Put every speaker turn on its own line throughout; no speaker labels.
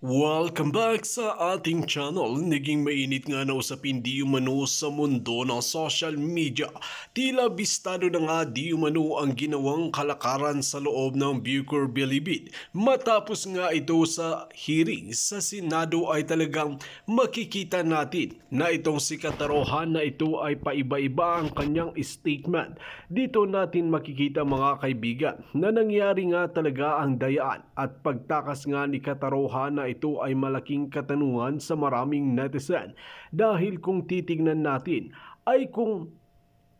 Welcome back sa ating channel. Naging mainit nga na usapin di umano sa mundo ng social media. Tila bistado na nga di umano ang ginawang kalakaran sa loob ng Bucor Bilibid. Matapos nga ito sa hearing sa Senado ay talagang makikita natin na itong si Katarohan na ito ay paiba-iba ang kanyang statement. Dito natin makikita mga kaibigan na nangyari nga talaga ang dayaan at pagtakas nga ni Katarohan na ito ay malaking katanungan sa maraming netizen dahil kung titignan natin ay kung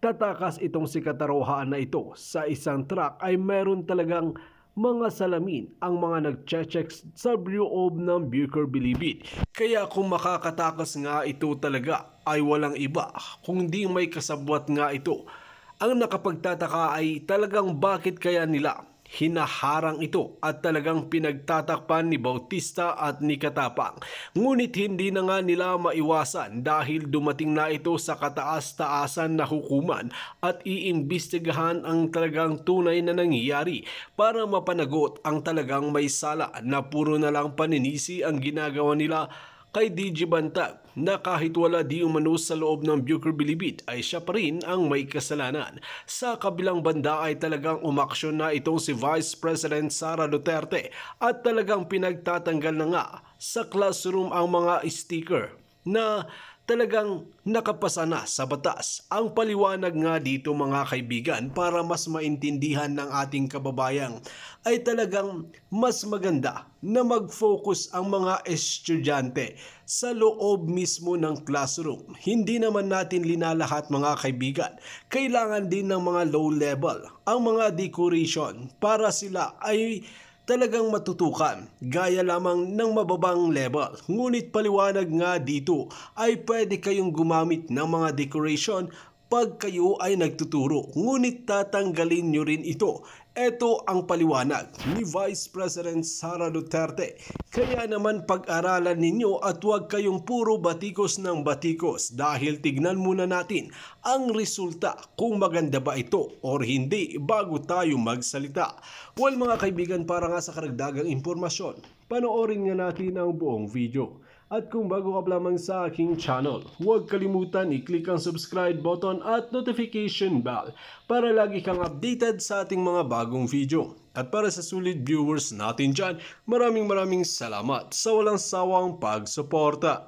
tatakas itong si Katarohan na ito sa isang truck ay meron talagang mga salamin ang mga nagche-check sa loob ng Bucor Bilibid. Kaya kung makakatakas nga ito talaga ay walang iba kundi may kasabwat nga ito. Ang nakapagtataka ay talagang bakit kaya nila hinaharang ito at talagang pinagtatakpan ni Bautista at ni Katapang. Ngunit hindi na nga nila maiwasan dahil dumating na ito sa kataas-taasan na hukuman at iimbestigahan ang talagang tunay na nangyayari para mapanagot ang talagang may sala na puro na lang paninisi ang ginagawa nila kay DJ Bantag na kahit wala di umano sa loob ng Bucor Bilibid ay siya pa rin ang may kasalanan. Sa kabilang banda ay talagang umaksyon na itong si Vice President Sara Duterte at talagang pinagtatanggal na nga sa classroom ang mga sticker na talagang nakapasa na sa batas. Ang paliwanag nga dito mga kaibigan para mas maintindihan ng ating kababayang ay talagang mas maganda na mag-focus ang mga estudyante sa loob mismo ng classroom. Hindi naman natin linalahat mga kaibigan. Kailangan din ng mga low level ang mga decoration para sila ay talagang matutukan gaya lamang ng mababang level. Ngunit paliwanag nga dito ay pwede kayong gumamit ng mga decoration pag kayo ay nagtuturo. Ngunit tatanggalin nyo rin ito. Ito ang paliwanag ni Vice President Sara Duterte. Kaya naman pag-aralan ninyo at huwag kayong puro batikos ng batikos dahil tignan muna natin ang resulta kung maganda ba ito or hindi bago tayo magsalita. Well mga kaibigan, para nga sa karagdagang impormasyon, panoorin nga natin ang buong video. At kung bago ka lamang sa aking channel, huwag kalimutan i-click ang subscribe button at notification bell para lagi kang updated sa ating mga bagong video. At para sa sulit viewers natin dyan, maraming salamat sa walang sawang pagsuporta.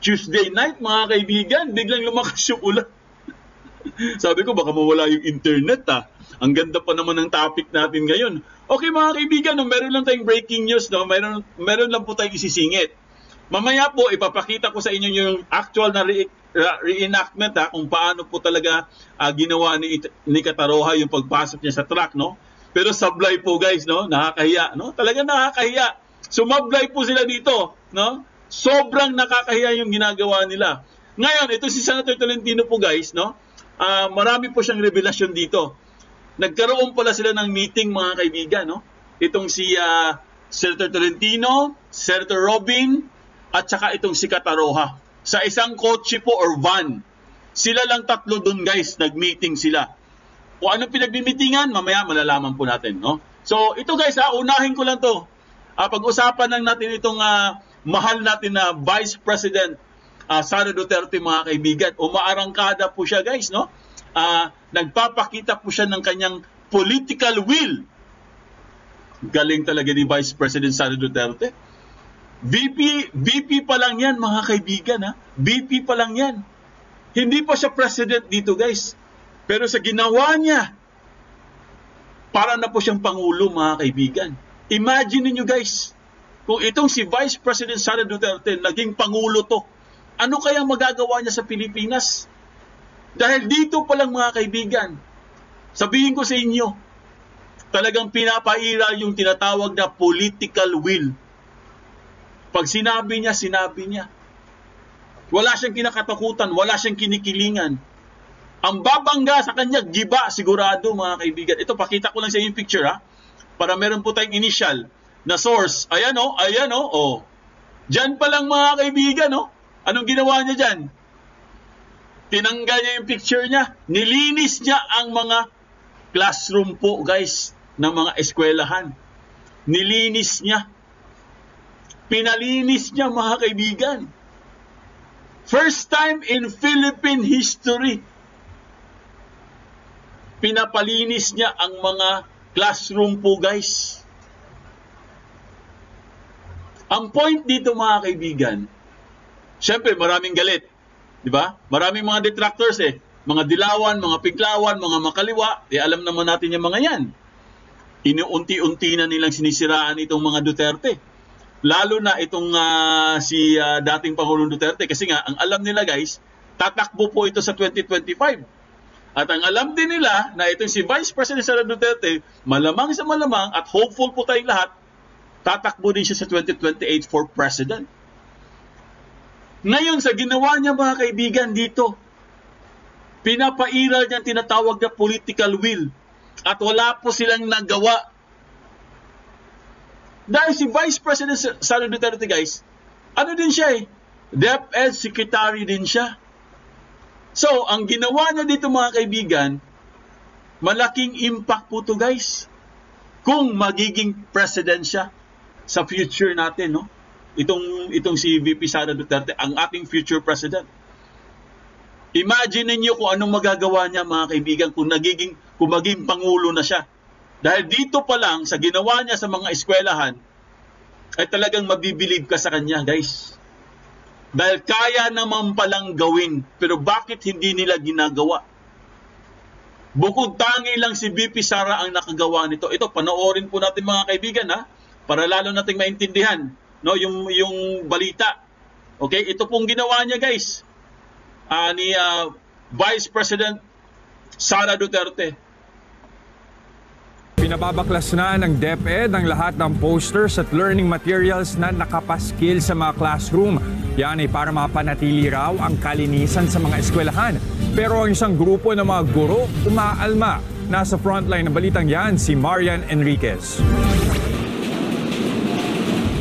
Tuesday night mga kaibigan, biglang lumakas yung ulan. Sabi ko baka mawala yung internet Ang ganda pa naman ng topic natin ngayon. Okay mga kaibigan, meron lang tayong breaking news, meron lang po tayong isisingit. Mamaya po ipapakita ko sa inyo yung actual na reenactment kung paano po talaga ginawa ni Kataroha yung pagpasok niya sa truck, no? Pero sablay po guys, no? Nakakahiya, no? Talagang nakakahiya. Sumablay po sila dito, no? Sobrang nakakahiya yung ginagawa nila. Ngayon, ito si Senator Tolentino po guys, no? Marami po siyang revelasyon dito. Nagkaroon pala sila ng meeting mga kaibigan, no? Itong si Senator Tolentino, Senator Robin, at saka itong si Kataroha. Sa isang kotse po or van. Sila lang tatlo dun guys, nag-meeting sila. Kung anong pinagmimitingan, mamaya malalaman po natin, no? So ito guys, unahin ko lang to. Pag-usapan lang natin itong mahal natin na Vice President Sara Duterte mga kaibigan. Umaarangkada po siya guys, no? Nagpapakita po siya ng kanyang political will. Galing talaga ni Vice President Sara Duterte. VP pa lang yan mga kaibigan VP pa lang yan. Hindi pa siya president dito guys. Pero sa ginawa niya, para na po siyang pangulo mga kaibigan. Imagine niyo guys, kung itong si Vice President Sara Duterte naging pangulo to, ano kaya magagawa niya sa Pilipinas? Dahil dito pa lang mga kaibigan, sabihin ko sa inyo, talagang pinapaira yung tinatawag na political will. Pag sinabi niya, sinabi niya. Wala siyang kinakatakutan, wala siyang kinikilingan. Ang babangga sa kanya, giba sigurado mga kaibigan. Ito, pakita ko lang sa inyo yung picture para meron po tayong initial na source. Ayan oh. Diyan pa lang mga kaibigan Anong ginawa niya dyan? Tinanggal niya yung picture niya. Nilinis niya ang mga classroom po guys ng mga eskwelahan. Nilinis niya. Pinalinis niya, mga kaibigan. First time in Philippine history, pinapalinis niya ang mga classroom po, guys. Ang point dito, mga kaibigan, syempre maraming galit, di ba? Maraming mga detractors mga dilawan, mga piklawan, mga makaliwa, alam naman natin yung mga yan. Inuunti-unti na nilang sinisiraan itong mga Duterte. Lalo na itong si dating Pangulong Duterte, kasi nga, ang alam nila, guys, tatakbo po ito sa 2025. At ang alam din nila na itong si Vice President Sara Duterte, malamang sa malamang at hopeful po tayong lahat, tatakbo din siya sa 2028 for President. Ngayon, sa ginawa niya, mga kaibigan, dito, pinapairal niya ang tinatawag na political will. At wala po silang nagawa. Dahil si Vice President Sara Duterte, guys, ano din siya DepEd Secretary din siya. So, ang ginawa niya dito, mga kaibigan, malaking impact po to, guys. Kung magiging president siya sa future natin, no? Itong si VP Sara Duterte, ang ating future president. Imagine niyo kung anong magagawa niya, mga kaibigan, kung maging pangulo na siya. Dahil dito pa lang, sa ginawa niya sa mga eskwelahan, ay talagang mabibilib ka sa kanya, guys. Dahil kaya naman palang gawin, pero bakit hindi nila ginagawa? Bukod tangi lang si VP Sara ang nakagawa nito. Ito, panoorin po natin, mga kaibigan, para lalo nating maintindihan, no, yung balita. Okay, ito pong ginawa niya, guys, ni Vice President Sara Duterte.
Pinababaklas na ng DepEd ang lahat ng posters at learning materials na nakapaskil sa mga classroom. Yan ay para mapanatili raw ang kalinisan sa mga eskwelahan. Pero ang isang grupo ng mga guro umaalma. Nasa frontline ng balitang yan si Marian Enriquez.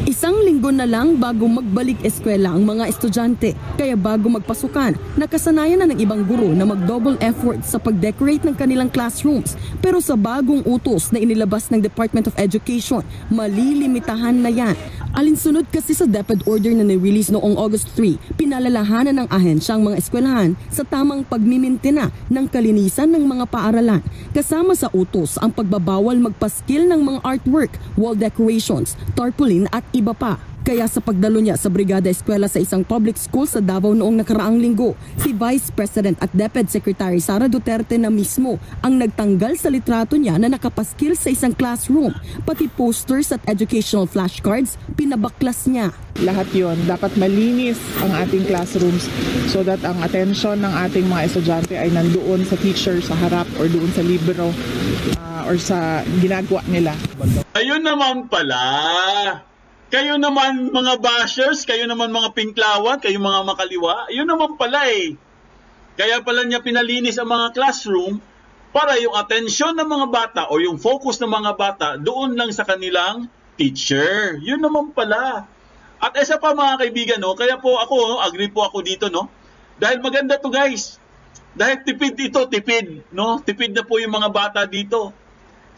Isang linggo na lang bago magbalik eskwela ang mga estudyante. Kaya bago magpasukan, nakasanayan na ng ibang guro na mag-double effort sa pag-decorate ng kanilang classrooms. Pero sa bagong utos na inilabas ng Department of Education, malilimitahan na yan. Alinsunod kasi sa DepEd order na ni-release noong August 3, pinalalahanan ng ahensya ang mga eskwelahan sa tamang pagmimintina ng kalinisan ng mga paaralan. Kasama sa utos ang pagbabawal magpaskil ng mga artwork, wall decorations, tarpaulin at iba pa. Kaya sa pagdalo niya sa Brigada Eskwela sa isang public school sa Davao noong nakaraang linggo, si Vice President at DepEd Secretary Sara Duterte na mismo ang nagtanggal sa litrato niya na nakapaskil sa isang classroom. Pati posters at educational flashcards, pinabaklas niya.
Lahat yon dapat malinis ang ating classrooms so that ang attention ng ating mga estudyante ay nandoon sa teacher, sa harap, or doon sa libro or sa ginagawa nila.
Ayun naman pala. Kayo naman mga bashers, kayo naman mga pinklawan, kayo mga makaliwa, yun naman pala Kaya pala niya pinalinis ang mga classroom para yung atensyon ng mga bata o yung focus ng mga bata doon lang sa kanilang teacher. Yun naman pala. At isa pa, mga kaibigan, kaya po ako, agree po ako dito, dahil maganda to, guys. Dahil tipid ito, tipid, tipid na po yung mga bata dito.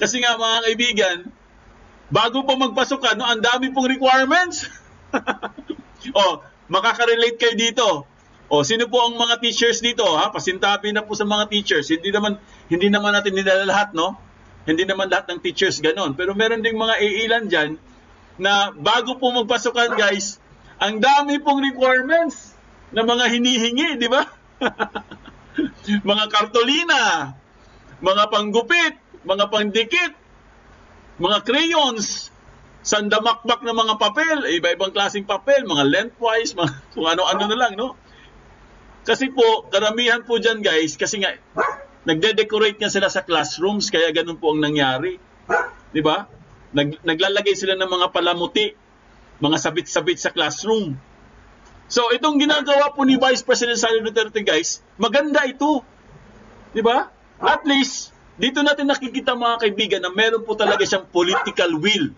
Kasi nga, mga kaibigan, bago pa magpasukan, ang dami pong requirements. Makaka-relate kayo dito. Sino po ang mga teachers dito? Pasintabi na po sa mga teachers. Hindi naman natin nila lahat, Hindi naman lahat ng teachers ganon. Pero meron ding mga iilan dyan na bago po magpasukan, guys, ang dami pong requirements na mga hinihingi, di ba? Mga kartolina, mga panggupit, mga pandikit, mga crayons, sandamakbak na mga papel, iba-ibang klaseng papel, mga lengthwise, kung ano-ano na lang, Kasi po, karamihan po dyan, guys, kasi nga, nagde-decorate nga sila sa classrooms, kaya ganun po ang nangyari. Di ba? Naglalagay sila ng mga palamuti, mga sabit-sabit sa classroom. So, itong ginagawa po ni Vice President Sara Duterte, guys, maganda ito. Di ba? At least, dito natin nakikita, mga kaibigan, na meron po talaga siyang political will.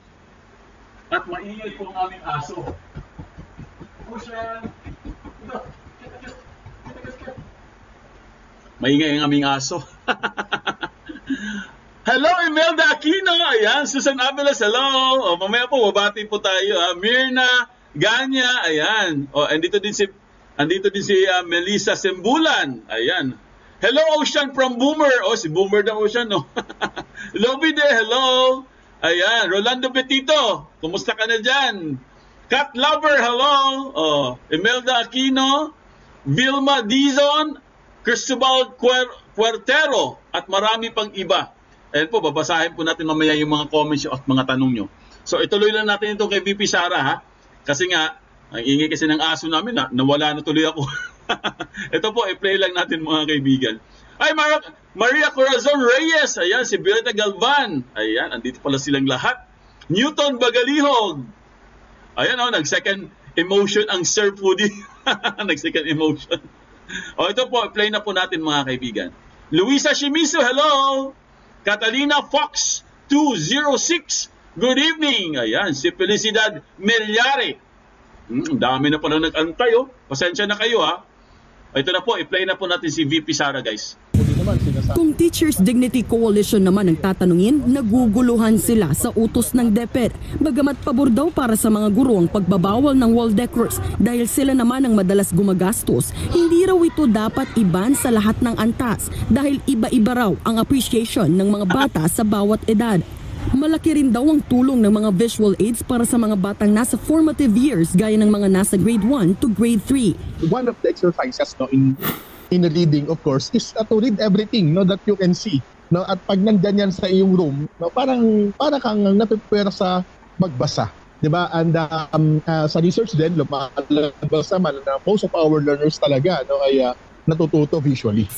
At maingay po ang aming aso. Maingay ang aming aso. Hello, Imelda Aquino. Ayan, Susan Abeles, hello. Mamaya po, mabati po tayo. Mirna Ganya, ayan. O, andito din si Melissa Sembulan. Ayan. Hello, Ocean from Boomer. O, si Boomer ng Ocean, no? Lobby de, hello. Ayan, Rolando Petito. Kumusta ka na dyan? Cat Lover, hello. O, Imelda Aquino. Vilma Dizon. Cristobal Cuartero. At marami pang iba. Ayan po, babasahin po natin mamaya yung mga comments at mga tanong nyo. So, ituloy lang natin ito kay VP Sara, ha? Kasi nga, ang ingay kasi ng aso namin, nawala na tuloy ako. Ito po, i-play lang natin mga kaibigan. Ay, Maria Corazon Reyes. Ayan, si Violeta Galvan. Ayan, andito pala silang lahat. Newton Bagalihog. Ayan, nag-second emotion ang Sir Foodie. Nag-second emotion. Ito po, i-play na po natin mga kaibigan. Luisa Shimizu, hello. Catalina Fox 206. Good evening. Ayan, si Felicidad Melyare. Dami na pala nag-antay, Pasensya na kayo, ha. Ito na po, i-play na po natin si VP Sara, guys.
Kung Teachers Dignity Coalition naman ang tatanungin, naguguluhan sila sa utos ng DepEd. Bagamat pabor daw para sa mga guro ang pagbabawal ng wall decors dahil sila naman ang madalas gumagastos, hindi raw ito dapat iban sa lahat ng antas dahil iba-iba raw ang appreciation ng mga bata sa bawat edad. Malaki rin daw ang tulong ng mga visual aids para sa mga batang nasa formative years gaya ng mga nasa grade 1 to grade 3.
One of the exercises in the reading, of course, is to read everything that you can see. At pag nandyan yan sa iyong room, para kang napiprepare sa magbasa. Diba? And sa research din, lumalabas naman na most of our learners talaga ay natututo visually.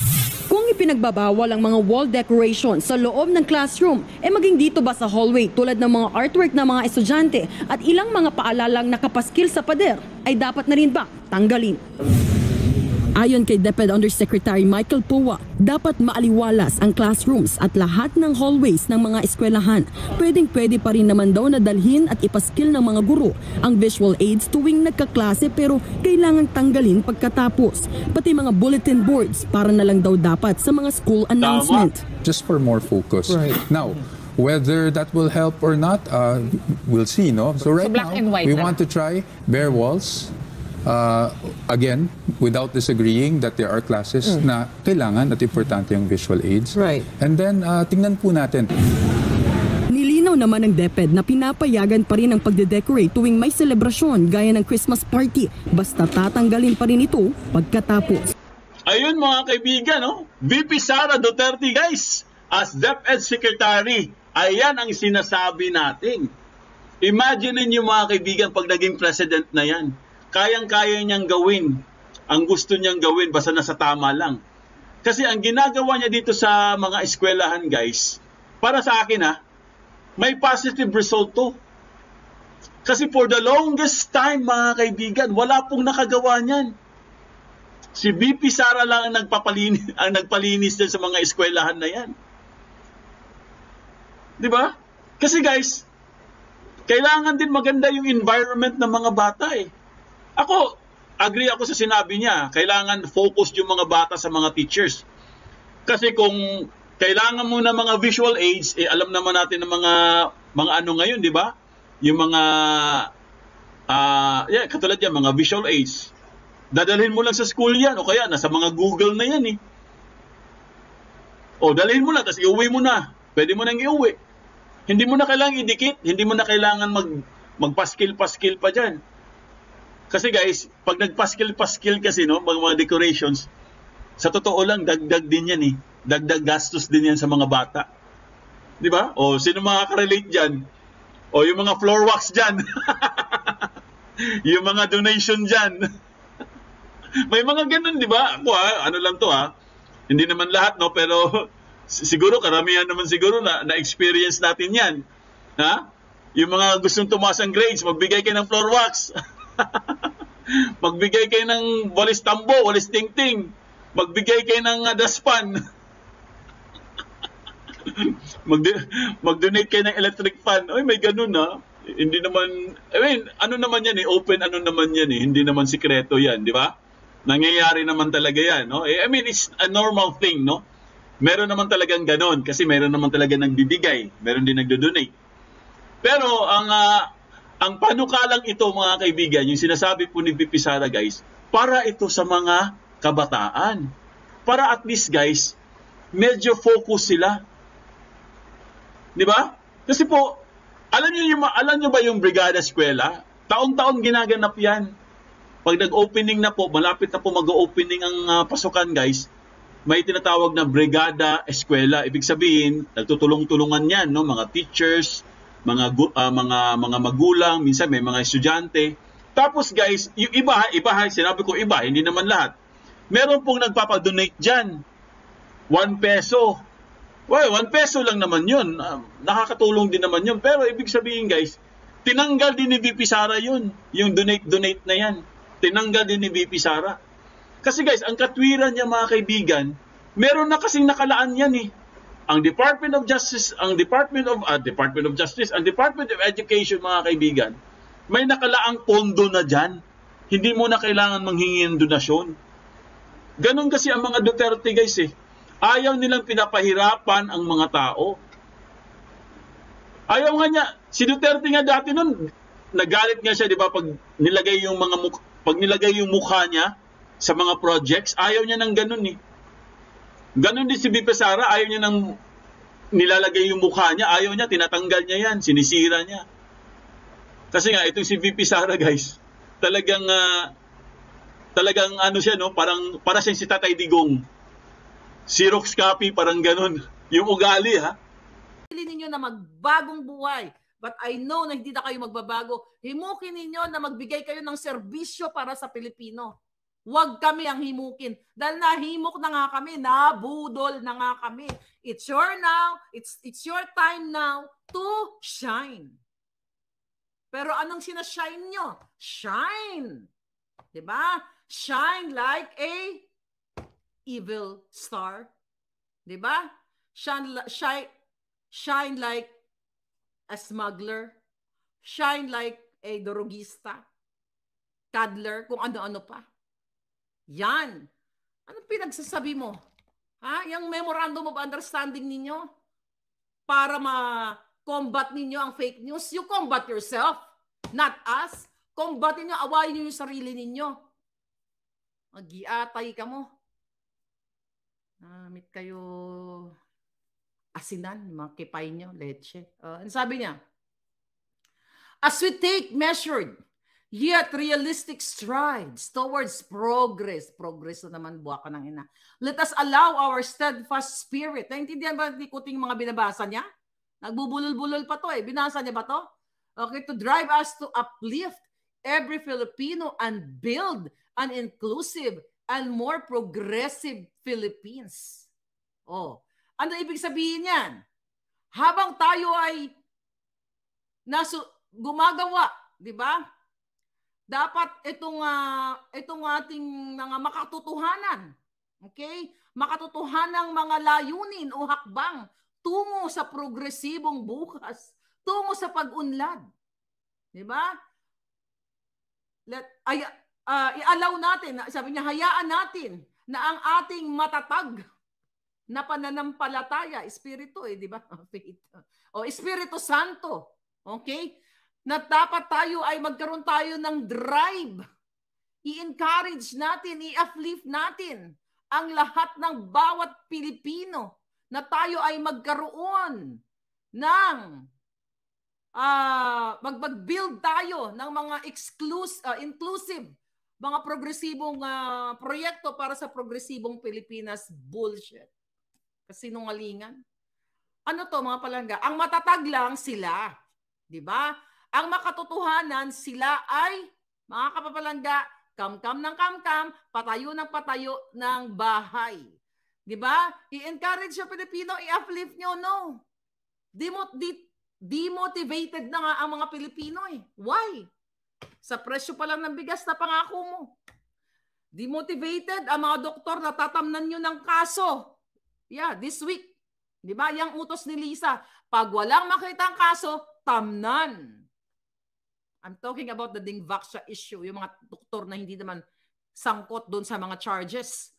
Kung ipinagbabawal ang mga wall decoration sa loob ng classroom, maging dito ba sa hallway tulad ng mga artwork ng mga estudyante at ilang mga paalalang nakapaskil sa pader, ay dapat na rin ba tanggalin? Ayon kay DepEd Undersecretary Michael Powa, dapat maaliwalas ang classrooms at lahat ng hallways ng mga eskwelahan. Pwedeng-pwede pa rin naman daw na dalhin at ipaskil ng mga guro ang visual aids tuwing nagkaklase pero kailangang tanggalin pagkatapos. Pati mga bulletin boards para na lang daw dapat sa mga school announcement.
Just for more focus. Right. Now, whether that will help or not, we'll see, no? So right now, we want to try bare walls. Again, without disagreeing that there are classes na kailangan at importante yung visual aids.
Right.
And then, tingnan po natin.
Nilinaw naman ng DepEd na pinapayagan pa rin ang pagde-decorate tuwing may selebrasyon gaya ng Christmas party, basta tatanggalin pa rin ito pagkatapos.
Ayun mga kaibigan, VP Sara Duterte, guys, as DepEd Secretary, ayan ang sinasabi natin. Imagine niyo mga kaibigan pag naging president na yan. Kayang-kaya niyang gawin ang gusto niyang gawin basta nasa tama lang. Kasi ang ginagawa niya dito sa mga eskwelahan, guys, para sa akin may positive result to. Kasi for the longest time, mga kaibigan, wala pong nakagawa niyan. Si VP Sara lang ang nagpalinis din sa mga eskwelahan na yan. Di ba? Kasi guys, kailangan din maganda yung environment ng mga bata Ako, agree ako sa sinabi niya, kailangan focus yung mga bata sa mga teachers. Kasi kung kailangan mo na mga visual aids, alam naman natin ng mga ano ngayon, di ba? Yung mga, katulad yan, mga visual aids. Dadalhin mo lang sa school yan, o kaya nasa mga Google na yan O, dalhin mo lang, tapos iuwi mo na. Pwede mo nang iuwi. Hindi mo na kailangan idikit, hindi mo na kailangan magpaskil-paskil pa dyan. Kasi guys, pag nagpaskil-paskil kasi, mga decorations, sa totoo lang, dagdag din yan Dagdag gastos din yan sa mga bata. Di ba? O, sino makaka-relate dyan? O, yung mga floor wax dyan. Yung mga donation dyan. May mga ganun, di ba? Ako ano lang to Hindi naman lahat, pero siguro, karamihan naman siguro na-experience natin yan. Yung mga gustong tumaas ang grades, magbigay kayo ng floor wax. Magbigay kayo ng walis tambo, walis tingting. Magbigay kayo ng daspan. Mag-donate kayo ng electric fan. Ay, may ganun Hindi naman, ano naman yan open ano naman yan Hindi naman sikreto yan, di ba? Nangyayari naman talaga yan, it's a normal thing, Meron naman talagang ganun kasi meron naman talaga nagbibigay, meron din nagdo-donate. Pero Ang panukalang ito, mga kaibigan, yung sinasabi po ni VP Sara, guys, para ito sa mga kabataan. Para at least, guys, medyo focus sila. Di ba? Kasi po, alam niyo ba yung Brigada Eskwela? Taon-taon ginaganap yan. Pag nag-opening na po, malapit na po mag-opening ang pasukan, guys, may tinatawag na Brigada Eskwela. Ibig sabihin, nagtutulong-tulungan yan, no? Mga teachers, mga magulang, minsan may mga estudyante. Tapos guys, yung iba, sinabi ko iba, hindi naman lahat. Meron pong nagpapadonate dyan. 1 peso. Well, 1 peso lang naman yun. Nakakatulong din naman yun. Pero ibig sabihin guys, tinanggal din ni VP Sara yun. Yung donate na yan. Tinanggal din ni VP Sara. Kasi guys, ang katwiran niya mga kaibigan, meron na kasing nakalaan yan eh. Ang Department of Justice, ang Department of Education, mga kaibigan, may nakalaang pondo na dyan. Hindi mo na kailangan manghingi ng donasyon. Ganon kasi ang mga Duterte, guys eh. Ayaw nilang pinapahirapan ang mga tao. Ayaw nga niya. Si Duterte nga dati nun, nagalit nga siya, di ba, pag nilagay yung mukha niya sa mga projects, ayaw niya ng ganon eh. Ganon din si VP Sara, ayaw niya nang nilalagay yung mukha niya, ayaw niya, tinatanggal niya yan, sinisira niya. Kasi nga, itong si VP Sara, guys, talagang ano siya, no? Para siyang si Tatay Digong. Xerox copy, parang ganon. Yung ugali, ha?
Pili ninyo na magbagong buhay. But I know na hindi na kayo magbabago. Himukin ninyo na magbigay kayo ng serbisyo para sa Pilipino. Huwag kami ang himukin. Dahil nahimok na nga kami, nabudol na nga kami. It's your time now to shine. Pero anong sinashine nyo? Shine. Diba? Shine like a evil star. Diba? Shine like a smuggler. Shine like a drogista. Cuddler, kung ano-ano pa. Yan. Anong pinagsasabi mo? Ha? Yung memorandum of understanding ninyo para ma-combat ninyo ang fake news, you combat yourself, not us. Combat ninyo, awayin ninyo yung sarili ninyo. Mag-iatay ka mo. Namit kayo asinan, mga kipay nyo, leche. Ano sabi niya? As we take measured yet realistic strides towards progress. Progress na naman, buwaka ng ina. Let us allow our steadfast spirit. Naintindihan ba ni Kuting mga binabasa niya? Nagbubulol-bulol pa to eh. Binasa niya ba to? Okay, to drive us to uplift every Filipino and build an inclusive and more progressive Philippines. Oh, ano ibig sabihin yan? Habang tayo ay gumagawa, di ba? Dapat itong ating mga makatotohanan, okay? Makatotohanang mga layunin o hakbang tungo sa progresibong bukas, tungo sa pag-unlad. Di ba? I-allow natin, sabi niya, hayaan natin na ang ating matatag na pananampalataya, Espiritu di ba? O Espiritu Santo, okay? Na dapat tayo ay magkaroon tayo ng drive. I-encourage natin, i-uplift natin ang lahat ng bawat Pilipino na tayo ay magkaroon ng mag-build tayo ng mga inclusive, mga progresibong proyekto para sa progresibong Pilipinas. Bullshit. Kasinungalingan. Ano to mga palangga? Ang matatag lang sila. Di ba? Ang makatotohanan, sila ay, mga kapapalangga, kam-kam ng kam-kam, patayo ng patayo ng bahay. Di ba? I-encourage yung Pilipino, i-uplift nyo, no? Demotivated na nga ang mga Pilipino eh. Why? Sa presyo pa lang ng bigas na pangako mo. Demotivated ang mga doktor na tatamnan nyo ng kaso. Yeah, this week. Di ba? Yang utos ni Lisa, pag walang makita ang kaso, tamnan. I'm talking about the Dingvaxia issue, yung mga doktor na hindi naman sangkot doon sa mga charges.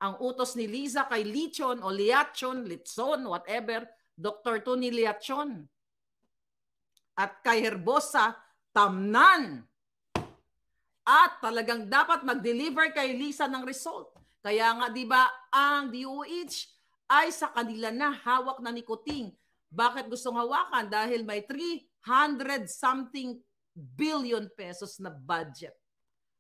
Ang utos ni Liza kay Lichon o Liachon, Litson, whatever, Dr. Tony Liachon. At kay Herbosa, tamnan. At talagang dapat mag-deliver kay Lisa ng result. Kaya nga, di ba, ang DOH ay sa kanila na hawak na ni Kuting. Bakit gustong hawakan? Dahil may 300-something billion pesos na budget.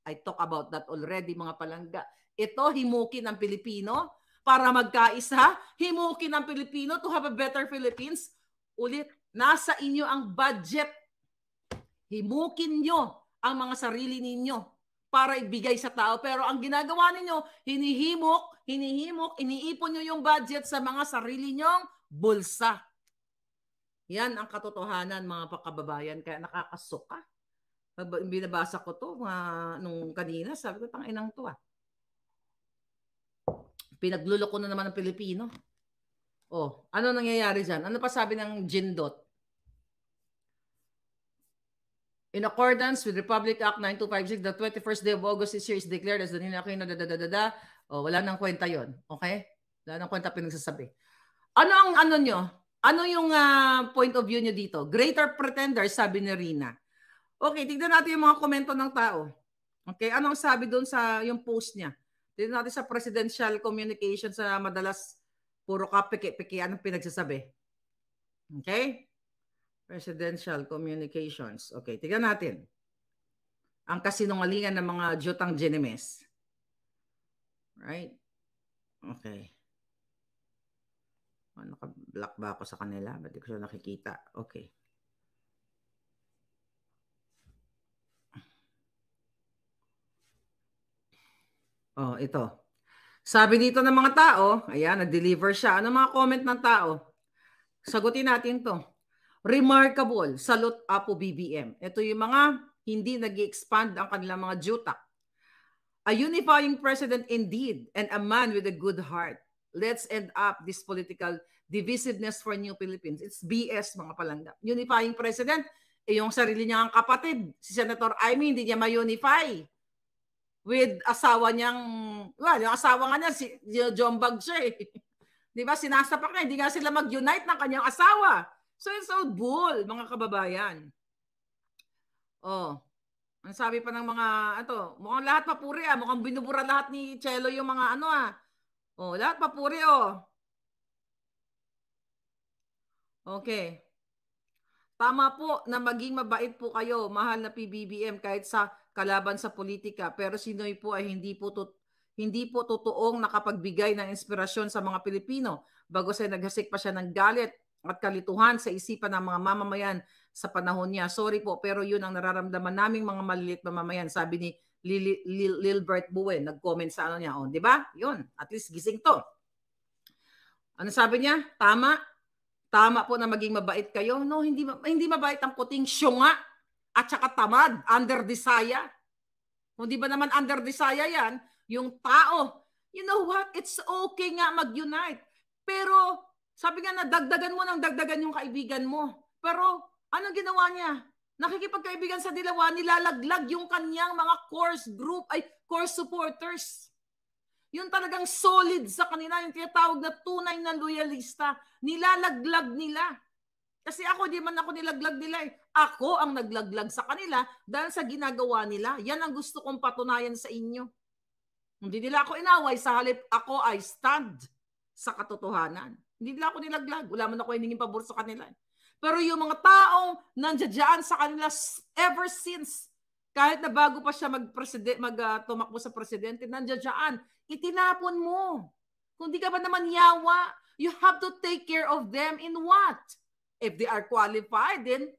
I talk about that already, mga palangga. Ito, himukin ng Pilipino para magkaisa. Himukin ng Pilipino to have a better Philippines. Ulit, nasa inyo ang budget. Himukin nyo ang mga sarili ninyo para ibigay sa tao. Pero ang ginagawa ninyo, hinihimok, iniipon nyo yung budget sa mga sarili nyong bulsa. Yan ang katotohanan, mga kababayan. Kaya nakakasuka. Binabasa ko to nung kanina, sabi ko, tanginang to Pinagluloko na naman ng Pilipino. Oh, ano nangyayari dyan? Ano pa sabi ng Jindot? In accordance with Republic Act 9256, the 21st day of August this year is declared as the Ninakino da. Oh, wala nang kwenta yon. Okay? Wala nang kwenta pinagsasabi. Ano ang ano nyo? Ano yung point of view nyo dito? Greater pretender, sabi ni Rina. Okay, tignan natin yung mga komento ng tao. Okay, anong sabi doon sa yung post niya? Tignan natin sa presidential communications na madalas puro ka piki-piki anong pinagsasabi. Okay? Presidential communications. Okay, tignan natin. Ang kasinungalingan ng mga Jotang Genemes. Right? Okay. Naka-block ba ako sa kanila? Ba't di ko siya nakikita? Okay. Oh, ito. Sabi dito ng mga tao, ayan, nag-deliver siya. Ano mga comment ng tao? Sagutin natin to. Remarkable, salute Apo BBM. Ito yung mga hindi nag-expand ang kanilang mga jutak. A unifying president indeed and a man with a good heart. Let's end up this political divisiveness for New Philippines. It's BS, mga palangga. Unifying president, yung sarili niya ang kapatid. Si Senator Amy, hindi niya ma-unify with asawa niyang, well, yung asawa nga niya, si John Bag siya Di ba? Sinasapak na, hindi nga sila mag-unite ng kanyang asawa. So it's all bull, mga kababayan. Oh, ang sabi pa ng mga, mukhang lahat papuri mukhang binubura lahat ni Chelo yung mga Oh, lahat papuri Okay. Tama po na maging mabait po kayo, mahal na PBBM, kahit sa kalaban sa politika. Pero si Noy po ay hindi po totoong nakapagbigay ng inspirasyon sa mga Pilipino. Bago siya naghasik pa siya ng galit at kalituhan sa isipan ng mga mamamayan sa panahon niya. Sorry po, pero yun ang nararamdaman naming mga maliliit mamamayan. Sabi ni Lilbert Buen, nag-comment sa niya. Di ba? Yun, at least gising to. Ano sabi niya? Tama po na maging mabait kayo. No, hindi mabait ang puting syunga at saka tamad, underdesire. Kung di ba naman underdesire yan, yung tao, you know what? It's okay nga mag-unite. Pero sabi nga na dagdagan mo ng dagdagan yung kaibigan mo. Pero anong ginawa niya? Nakikipagkaibigan sa Dilawan, nilalaglag yung kanyang mga core supporters. Yung talagang solid sa kanila, yung tinatawag na tunay na loyalista, nilalaglag nila. Kasi di man ako nilaglag nila Ako ang naglaglag sa kanila dahil sa ginagawa nila. Yan ang gusto kong patunayan sa inyo. Hindi nila ako inaway, sa halip ako ay stand sa katotohanan. Hindi nila ako nilaglag. Wala man ako hiningin pabor sa kanila. Pero yung mga taong nandiyan sa kanila ever since, kahit na bago pa siya tumakbo sa presidente, nandiyan, itinapon mo. Kung di ka ba naman yawa, you have to take care of them in what? If they are qualified, then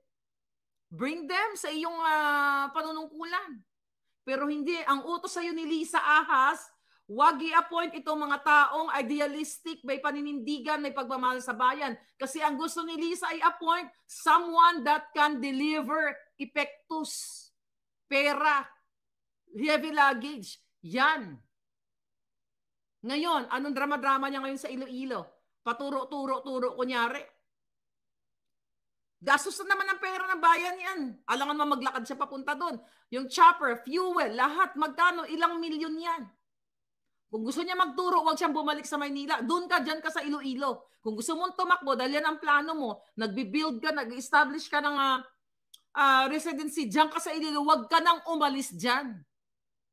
bring them sa iyong panunungkulan. Pero hindi, ang utos sa'yo ni Lisa Ahas, wag i-appoint itong mga taong idealistic, may paninindigan, may pagmamahal sa bayan. Kasi ang gusto ni Lisa ay appoint someone that can deliver epektus, pera, heavy luggage. Yan. Ngayon, anong drama-drama niya ngayon sa Iloilo? Paturo-turo kunyari. Gastos na naman ang pera ng bayan yan. Alangan mo maglakad siya papunta doon. Yung chopper, fuel, lahat, magkano, ilang milyon yan. Kung gusto niya magturo, huwag siyang bumalik sa Maynila. Doon ka, dyan ka sa Iloilo. Kung gusto mong tumakbo, dahil yan ang plano mo, nagbi-build ka, nag-establish ka ng residency, diyan ka sa Iloilo, huwag ka nang umalis diyan.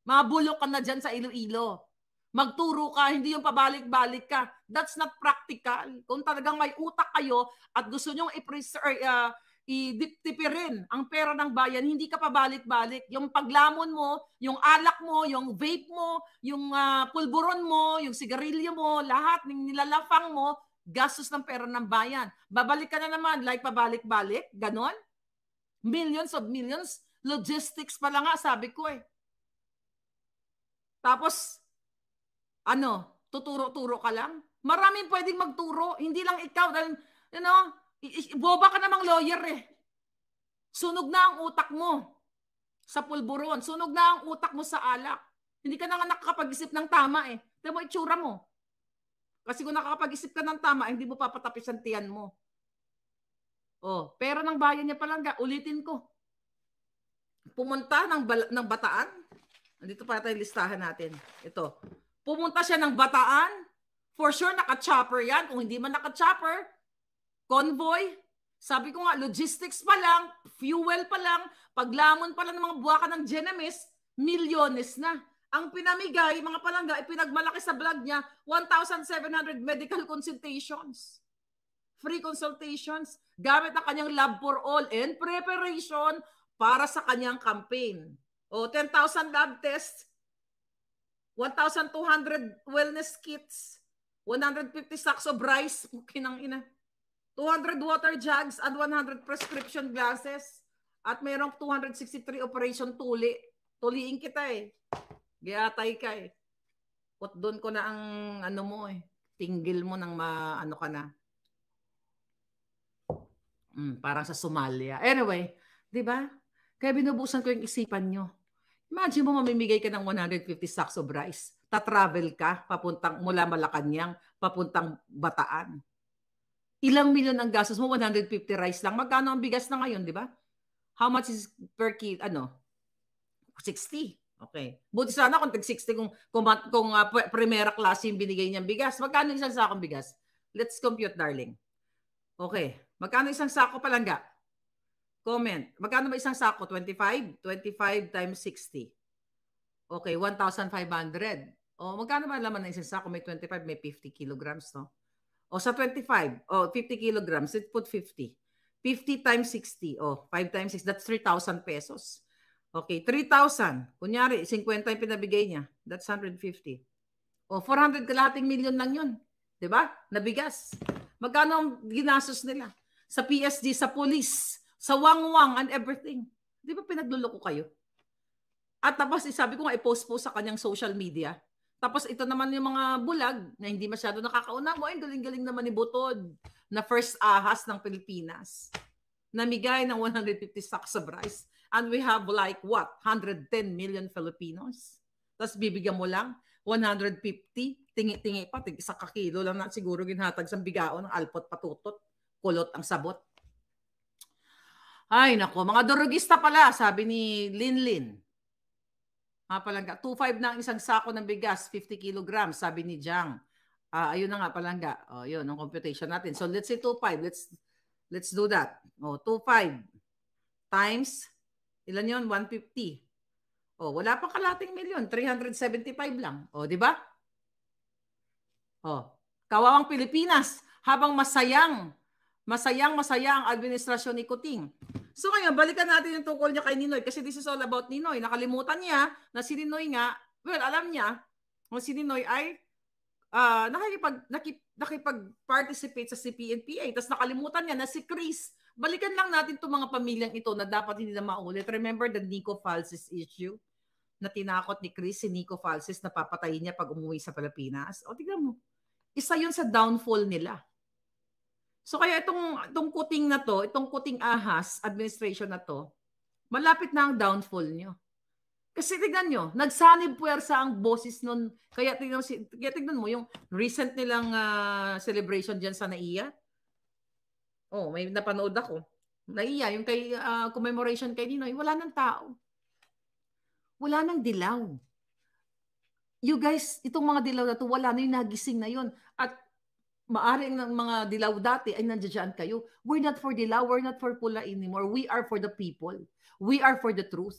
Mabulok ka na diyan sa Iloilo. Magturo ka, hindi yung pabalik-balik ka. That's not practical. Kung talagang may utak kayo at gusto nyong i-tipirin ang pera ng bayan, hindi ka pabalik-balik. Yung paglamon mo, yung alak mo, yung vape mo, yung pulburon mo, yung sigarilyo mo, lahat ng nilalafang mo, gastos ng pera ng bayan. Babalik ka na naman, like pabalik-balik, ganon. Millions of millions, logistics pa lang nga, sabi ko eh. Tapos, tuturo-turo ka lang? Maraming pwedeng magturo, hindi lang ikaw. Dahil, boba ka namang lawyer eh. Sunog na ang utak mo sa pulburon. Sunog na ang utak mo sa alak. Hindi ka na nga nakakapag-isip ng tama eh. Tignan mo itsura mo. Kasi kung nakakapag-isip ka ng tama, hindi mo papatapis ang tiyan mo. Pera ng bayan niya palangga. Ulitin ko. Pumunta ng Bataan. Dito pa tayo listahan natin. Ito. Pumunta siya ng Bataan. For sure, naka-chopper yan. Kung hindi man naka-chopper, convoy. Sabi ko nga, logistics pa lang, fuel pa lang, paglamon pa lang ng mga buwaka ng Genemis, milyones na. Ang pinamigay, mga palangga, ipinagmalaki sa vlog niya, 1,700 medical consultations. Free consultations, gamit ang kanyang lab for all and preparation para sa kanyang campaign. 10,000 lab tests, 1,200 wellness kits, 150 sacks of rice, kinang-ina, 200 water jugs and 100 prescription glasses, at mayroong 263 operation tuli. Tuliin kita eh. Gayatay ka eh. Put doon ko na ang mo eh. Tinggil mo ng ka na. Parang sa Somalia. Anyway, di ba? Kaya binubusan ko yung isipan nyo. Imagine mo mamimigay ka ng 150 sacks of rice. Ta-travel ka papuntang mula Malacanang papuntang Bataan. Ilang milyon ang gastos mo? 150 rice lang. Magkano ang bigas na ngayon, di ba? How much is per kilo? 60. Okay. Buti sana kung tag-60 kung primera klase yung binigay niyang bigas. Magkano isang sakong bigas? Let's compute, darling. Okay. Magkano isang sako palangga? Comment. Magkano ba isang sako? 25? 25 times 60. Okay, 1,500. Magkano ba laman ng isang sako? May 25, may 50 kilograms, no? Sa 25, 50 kilograms, let's put 50. 50 times 60, 5 times 6, that's 3,000 pesos. Okay, 3,000. Kunyari, 50 yung pinabigay niya. That's 150. 400 kalahating milyon lang yun. Diba? Nabigas. Magkano ang ginastos nila? Sa PSG, sa police, sa wangwang and everything. Di ba pinagluloko kayo? At tapos, sabi ko nga, i-post po sa kanyang social media. Tapos ito naman yung mga bulag na hindi masyado nakakaunawa. Ay, galing-galing naman ni Butod na first ahas ng Pilipinas. Namigay ng 150 sacks of rice. And we have like what? 110 million Filipinos. Tapos bibigyan mo lang 150, tingi-tingi pa, sa kakilo lang na siguro ginhatag sa bigao ng alpot patutot. Kulot ang sabot. Ay, nako, mga durugista pala, sabi ni Linlin. Palangga, 2.5 na ang isang sako ng bigas, 50 kilograms, sabi ni Jang. Ayun na nga, palangga. Yun, ang computation natin. So, let's say 2.5. Let's do that. 2.5 times, ilan yun? 150. Wala pang kalating milyon. 375 lang. Di ba? Kawawang Pilipinas, habang masaya ang administrasyon ni Kuting. So ngayon, balikan natin yung tungkol niya kay Ninoy kasi this is all about Ninoy. Nakalimutan niya na si Ninoy nga, alam niya na si Ninoy ay nakipag-participate sa CPNPA. Tapos nakalimutan niya na si Chris. Balikan lang natin itong mga pamilyang ito na dapat hindi na maulit. Remember the Nico Falsis issue na tinakot ni Chris, si Nico Falsis na papatayin niya pag umuwi sa Pilipinas? Tignan mo. Isa yun sa downfall nila. So kaya itong kuting na to, itong kuting ahas administration na to, malapit na ang downfall nyo. Kasi tignan nyo, nagsanib puwersa ang boses nun. Kaya tignan mo yung recent nilang celebration dyan sa NAIA. May napanood ako. NAIA, yung kay commemoration kay Ninoy, wala nang tao. Wala nang dilaw. You guys, itong mga dilaw na to, wala na yung nagising na yun. At maaring ng mga dilaw dati ay nandiyan kayo. We're not for dilaw, we're not for pula anymore. We are for the people. We are for the truth.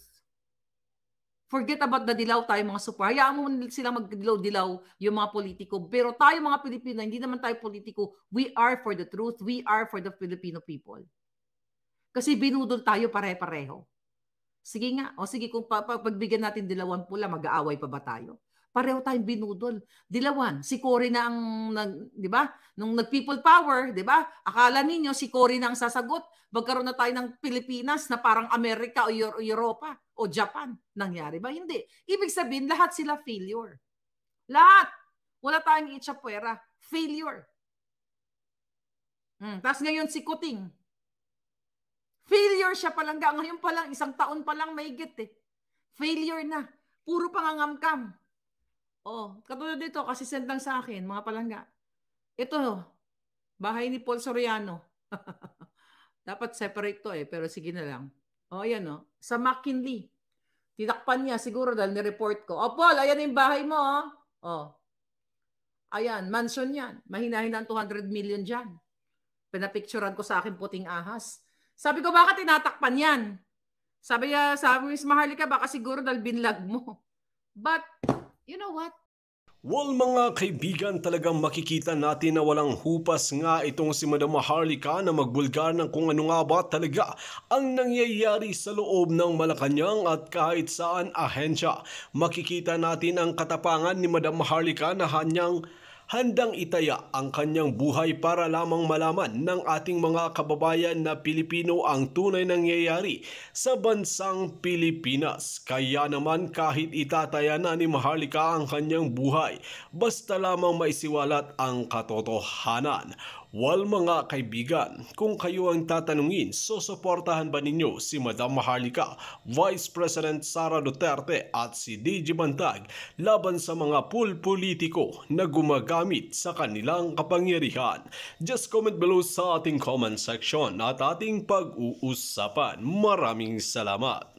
Forget about the dilaw, tayo mga super. Hayaan mo sila magdilaw-dilaw yung mga politiko. Pero tayo mga Pilipino, hindi naman tayo politiko. We are for the truth. We are for the Filipino people. Kasi binudol tayo pare-pareho. Sige nga. O sige, kung pagbigyan natin dilawan pula, mag-aaway pa ba tayo? Pareho tayong binudol. Dilawan. Si Cory na ang, di ba? Nung nag-people power, di ba? Akala ninyo si Cory na ang sasagot. Magkaroon na tayo ng Pilipinas na parang Amerika o Europa o Japan. Nangyari ba? Hindi. Ibig sabihin, lahat sila failure. Lahat. Wala tayong itchapwera. Failure. Tapos ngayon si Kuting. Failure siya palangga. Ngayon pa lang, isang taon pa lang mahigit eh. Failure na. Puro pangangamkam. Oh, katulad dito, kasi send lang sa akin, mga palangga. Ito, bahay ni Paul Soriano. Dapat separate to eh, pero sige na lang. Oh, ayan oh. Sa McKinley. Tinakpan niya siguro dahil ni-report ko. Oh, Paul, ayan yung bahay mo oh. Oh. Ayan, mansion yan. Mahina-hina 200 million dyan. Pinapicturean ko sa akin puting ahas. Sabi ko, bakit tinatakpan yan? Sabi Miss Maharlika, baka siguro dahil binlag mo. But, you know what?
Well mga kaibigan, talagang makikita natin na walang hupas nga itong si Madam Maharlika na magbulgar ng kung ano nga ba talaga ang nangyayari sa loob ng Malacanang at kahit saan ahensya. Makikita natin ang katapangan ni Madam Maharlika na handang itaya ang kanyang buhay para lamang malaman ng ating mga kababayan na Pilipino ang tunay nangyayari sa bansang Pilipinas. Kaya naman kahit itataya na ni Maharlika ang kanyang buhay, basta lamang maisiwalat ang katotohanan. Well mga kaibigan, kung kayo ang tatanungin, susuportahan ba ninyo si Madam Maharlika, Vice President Sara Duterte at si DJ Bantag laban sa mga politiko na gumagamit sa kanilang kapangyarihan? Just comment below sa ating comment section at ating pag-uusapan. Maraming salamat!